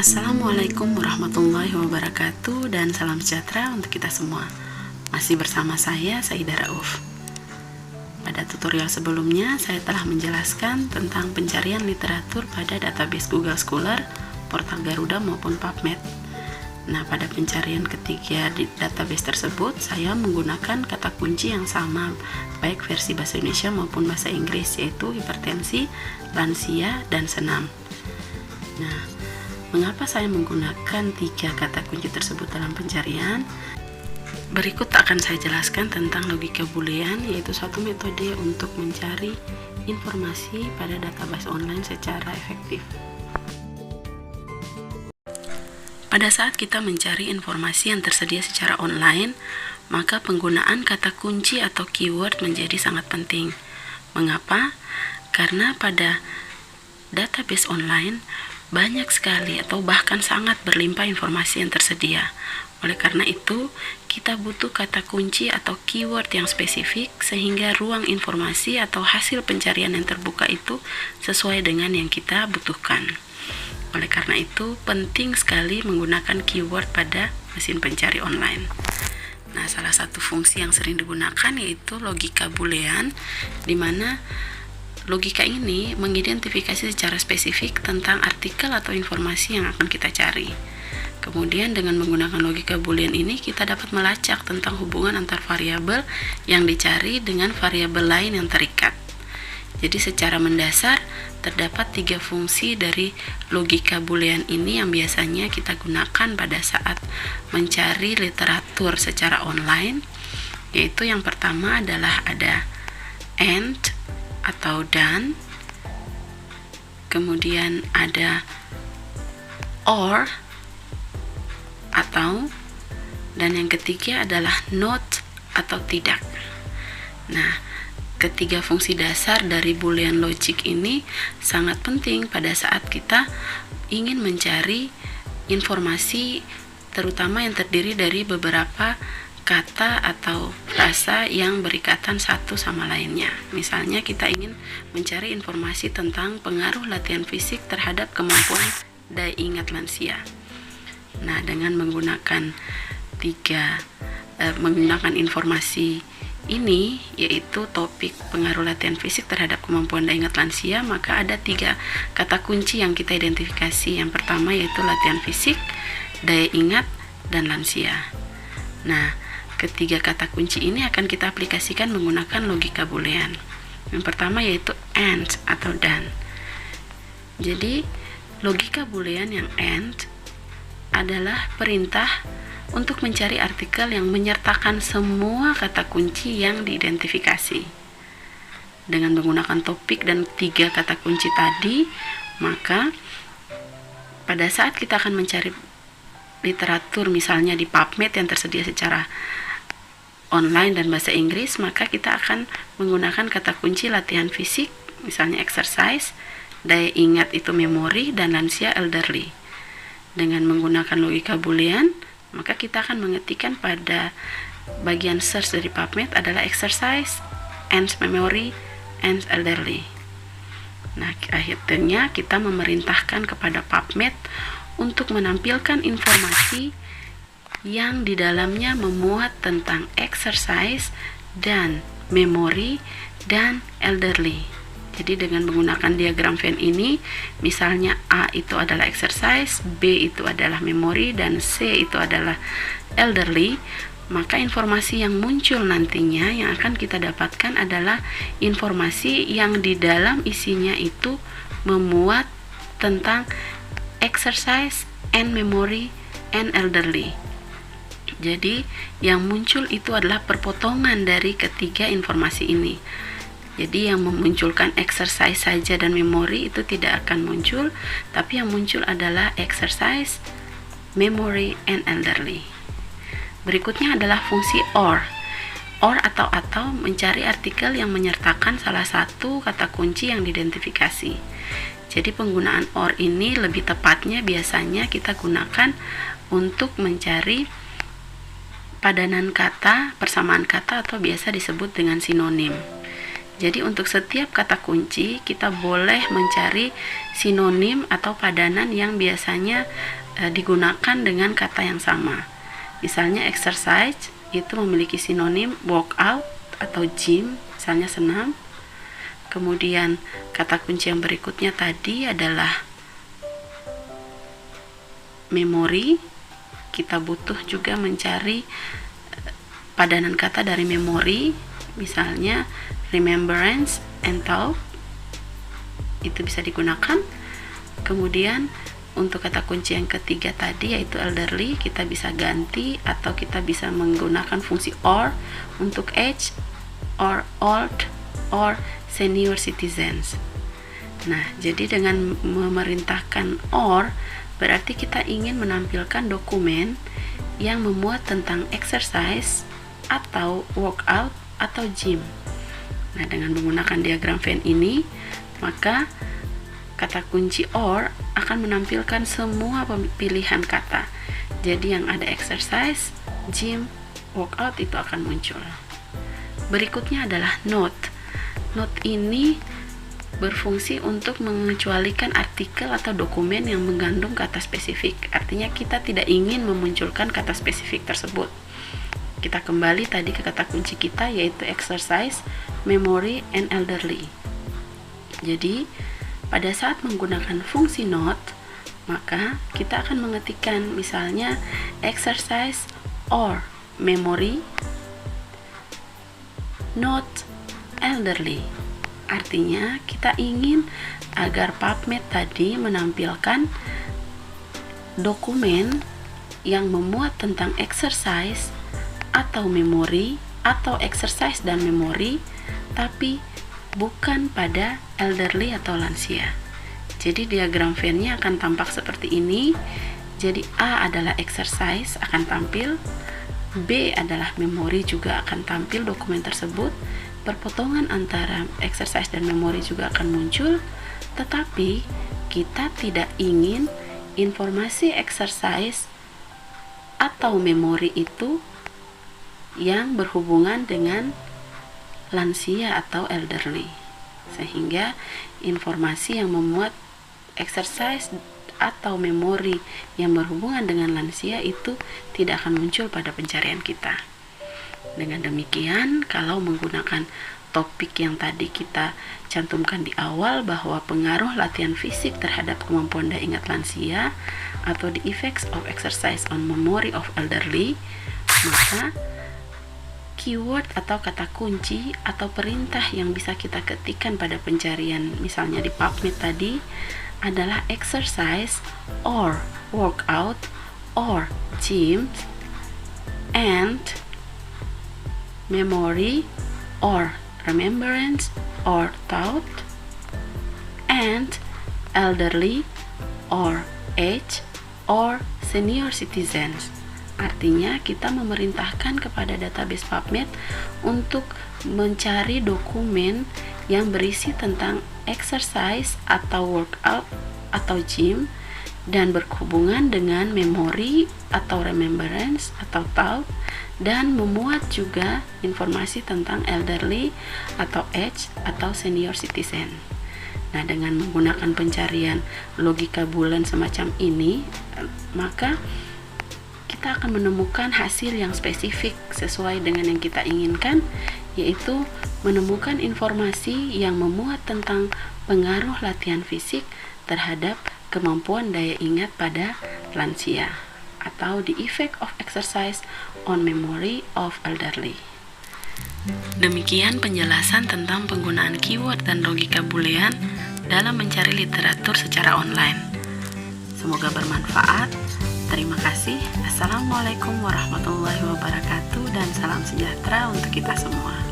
Assalamualaikum warahmatullahi wabarakatuh dan salam sejahtera untuk kita semua. Masih bersama saya, Saidah Rauf. Pada tutorial sebelumnya, saya telah menjelaskan tentang pencarian literatur pada database Google Scholar, portal Garuda maupun PubMed. Nah, pada pencarian ketiga di database tersebut, saya menggunakan kata kunci yang sama, baik versi bahasa Indonesia maupun bahasa Inggris, yaitu hipertensi, lansia, dan senam. Nah, mengapa saya menggunakan 3 kata kunci tersebut dalam pencarian? Berikut akan saya jelaskan tentang logika boolean, yaitu suatu metode untuk mencari informasi pada database online secara efektif. Pada saat kita mencari informasi yang tersedia secara online, maka penggunaan kata kunci atau keyword menjadi sangat penting. Mengapa? Karena pada database online banyak sekali atau bahkan sangat berlimpah informasi yang tersedia. Oleh karena itu, kita butuh kata kunci atau keyword yang spesifik sehingga ruang informasi atau hasil pencarian yang terbuka itu sesuai dengan yang kita butuhkan. Oleh karena itu, penting sekali menggunakan keyword pada mesin pencari online. Nah, salah satu fungsi yang sering digunakan yaitu logika boolean, di mana logika ini mengidentifikasi secara spesifik tentang artikel atau informasi yang akan kita cari. Kemudian dengan menggunakan logika boolean ini kita dapat melacak tentang hubungan antar variabel yang dicari dengan variabel lain yang terikat. Jadi secara mendasar terdapat 3 fungsi dari logika boolean ini yang biasanya kita gunakan pada saat mencari literatur secara online, yaitu yang pertama adalah ada and atau dan, kemudian ada or atau, dan yang ketiga adalah not atau tidak. Nah, ketiga fungsi dasar dari boolean logic ini sangat penting pada saat kita ingin mencari informasi, terutama yang terdiri dari beberapa kata atau frasa yang berikatan satu sama lainnya. Misalnya kita ingin mencari informasi tentang pengaruh latihan fisik terhadap kemampuan daya ingat lansia. Nah, dengan menggunakan menggunakan informasi ini, yaitu topik pengaruh latihan fisik terhadap kemampuan daya ingat lansia, maka ada 3 kata kunci yang kita identifikasi. Yang pertama yaitu latihan fisik, daya ingat, dan lansia. Nah, ketiga kata kunci ini akan kita aplikasikan menggunakan logika boolean. Yang pertama yaitu and atau dan. Jadi, logika boolean yang and adalah perintah untuk mencari artikel yang menyertakan semua kata kunci yang diidentifikasi. Dengan menggunakan topik dan 3 kata kunci tadi, maka pada saat kita akan mencari literatur misalnya di PubMed yang tersedia secara online dan bahasa Inggris, maka kita akan menggunakan kata kunci latihan fisik, misalnya exercise, daya ingat itu memori, dan lansia elderly. Dengan menggunakan logika boolean, maka kita akan mengetikkan pada bagian search dari PubMed adalah exercise, and memory, and elderly. Nah, akhirnya kita memerintahkan kepada PubMed untuk menampilkan informasi yang di dalamnya memuat tentang exercise dan memory dan elderly. Jadi dengan menggunakan diagram Venn ini, misalnya A itu adalah exercise, B itu adalah memory, dan C itu adalah elderly, maka informasi yang muncul nantinya yang akan kita dapatkan adalah informasi yang di dalam isinya itu memuat tentang exercise and memory and elderly. Jadi yang muncul itu adalah perpotongan dari ketiga informasi ini. Jadi yang memunculkan exercise saja dan memori itu tidak akan muncul, tapi yang muncul adalah exercise, memory, and elderly. Berikutnya adalah fungsi or. Or atau mencari artikel yang menyertakan salah satu kata kunci yang diidentifikasi. Jadi penggunaan or ini lebih tepatnya biasanya kita gunakan untuk mencari padanan kata, persamaan kata, atau biasa disebut dengan sinonim. Jadi untuk setiap kata kunci kita boleh mencari sinonim atau padanan yang biasanya digunakan dengan kata yang sama. Misalnya exercise itu memiliki sinonim workout atau gym, misalnya senam. Kemudian kata kunci yang berikutnya tadi adalah memory. Kita butuh juga mencari padanan kata dari memory, misalnya remembrance and thought, itu bisa digunakan. Kemudian untuk kata kunci yang ketiga tadi yaitu elderly, kita bisa ganti atau kita bisa menggunakan fungsi or untuk age or old or senior citizens. Nah, jadi dengan memerintahkan or berarti kita ingin menampilkan dokumen yang memuat tentang exercise atau workout atau gym. Nah, dengan menggunakan diagram Venn ini, maka kata kunci or akan menampilkan semua pilihan kata. Jadi yang ada exercise, gym, workout itu akan muncul. Berikutnya adalah note. Note ini berfungsi untuk mengecualikan artikel atau dokumen yang mengandung kata spesifik. Artinya kita tidak ingin memunculkan kata spesifik tersebut. Kita kembali tadi ke kata kunci kita yaitu exercise, memory, and elderly. Jadi pada saat menggunakan fungsi note, maka kita akan mengetikkan misalnya exercise or memory, note elderly. Artinya kita ingin agar PubMed tadi menampilkan dokumen yang memuat tentang exercise atau memori atau exercise dan memori, tapi bukan pada elderly atau lansia. Jadi diagram Venn-nya akan tampak seperti ini. Jadi A adalah exercise akan tampil, B adalah memori juga akan tampil dokumen tersebut, perpotongan antara exercise dan memori juga akan muncul, tetapi kita tidak ingin informasi exercise atau memori itu yang berhubungan dengan lansia atau elderly, sehingga informasi yang memuat exercise atau memori yang berhubungan dengan lansia itu tidak akan muncul pada pencarian kita. Dengan demikian, kalau menggunakan topik yang tadi kita cantumkan di awal bahwa pengaruh latihan fisik terhadap kemampuan daya ingat lansia atau the effects of exercise on memory of elderly, maka keyword atau kata kunci atau perintah yang bisa kita ketikkan pada pencarian misalnya di PubMed tadi adalah exercise or workout or gym and memory or remembrance or thought and elderly or age or senior citizens. Artinya kita memerintahkan kepada database PubMed untuk mencari dokumen yang berisi tentang exercise atau workout atau gym dan berhubungan dengan memori atau remembrance atau thought, dan memuat juga informasi tentang elderly atau age atau senior citizen. Nah, dengan menggunakan pencarian logika bulan semacam ini, maka kita akan menemukan hasil yang spesifik sesuai dengan yang kita inginkan, yaitu menemukan informasi yang memuat tentang pengaruh latihan fisik terhadap kemampuan daya ingat pada lansia atau the effect of exercise on memory of elderly. Demikian penjelasan tentang penggunaan keyword dan logika boolean dalam mencari literatur secara online. Semoga bermanfaat. Terima kasih. Assalamualaikum warahmatullahi wabarakatuh dan salam sejahtera untuk kita semua.